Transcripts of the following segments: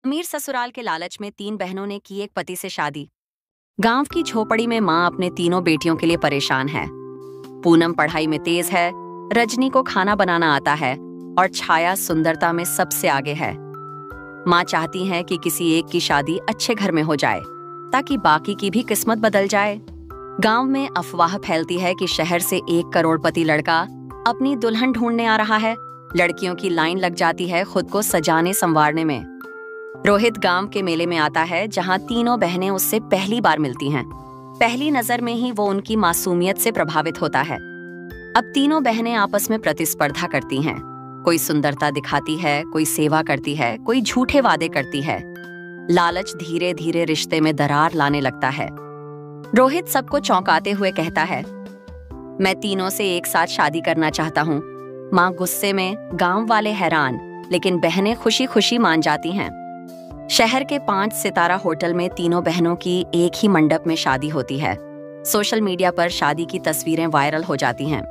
अमीर ससुराल के लालच में तीन बहनों ने की एक पति से शादी। गांव की झोपड़ी में माँ अपने तीनों बेटियों के लिए परेशान है। पूनम पढ़ाई में तेज है, रजनी को खाना बनाना आता है और छाया सुंदरता में सबसे आगे है। माँ चाहती है कि किसी एक की शादी अच्छे घर में हो जाए ताकि बाकी की भी किस्मत बदल जाए। गांव में अफवाह फैलती है कि शहर से 1 करोड़पति लड़का अपनी दुल्हन ढूंढने आ रहा है। लड़कियों की लाइन लग जाती है खुद को सजाने संवारने में। रोहित गांव के मेले में आता है जहां तीनों बहनें उससे पहली बार मिलती हैं। पहली नजर में ही वो उनकी मासूमियत से प्रभावित होता है। अब तीनों बहनें आपस में प्रतिस्पर्धा करती हैं। कोई सुंदरता दिखाती है, कोई सेवा करती है, कोई झूठे वादे करती है। लालच धीरे धीरे रिश्ते में दरार लाने लगता है। रोहित सबको चौंकाते हुए कहता है, मैं तीनों से एक साथ शादी करना चाहता हूँ। माँ गुस्से में, गांव वाले हैरान, लेकिन बहनें खुशी खुशी मान जाती हैं। शहर के 5 सितारा होटल में तीनों बहनों की एक ही मंडप में शादी होती है। सोशल मीडिया पर शादी की तस्वीरें वायरल हो जाती हैं।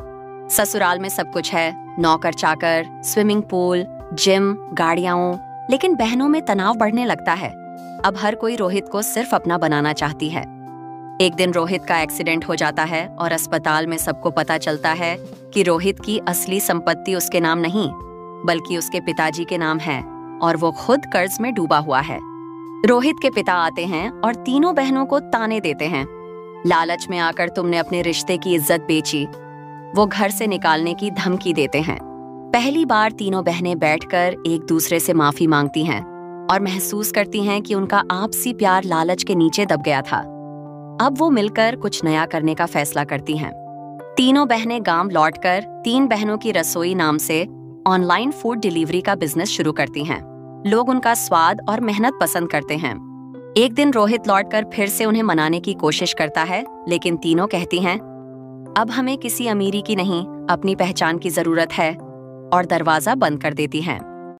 ससुराल में सब कुछ है, नौकर चाकर, स्विमिंग पूल, जिम, गाड़ियां, लेकिन बहनों में तनाव बढ़ने लगता है। अब हर कोई रोहित को सिर्फ अपना बनाना चाहती है। एक दिन रोहित का एक्सीडेंट हो जाता है और अस्पताल में सबको पता चलता है कि रोहित की असली संपत्ति उसके नाम नहीं, बल्कि उसके पिताजी के नाम है और वो खुद कर्ज में डूबा हुआ है। रोहित के पिता आते हैं और तीनों बहनों को ताने देते हैं। लालच में आकर तुमने अपने रिश्ते की इज्जत बेची। वो घर से निकालने की धमकी देते हैं। पहली बार तीनों बहनें बैठकर एक दूसरे से माफी मांगती हैं और महसूस करती हैं कि उनका आपसी प्यार लालच के नीचे दब गया था। अब वो मिलकर कुछ नया करने का फैसला करती हैं। तीनों बहनें गांव लौटकर 3 बहनों की रसोई नाम से ऑनलाइन फूड डिलीवरी का बिजनेस शुरू करती हैं। लोग उनका स्वाद और मेहनत पसंद करते हैं। एक दिन रोहित लौटकर फिर से उन्हें मनाने की कोशिश करता है, लेकिन तीनों कहती हैं, अब हमें किसी अमीरी की नहीं, अपनी पहचान की जरूरत है, और दरवाजा बंद कर देती हैं।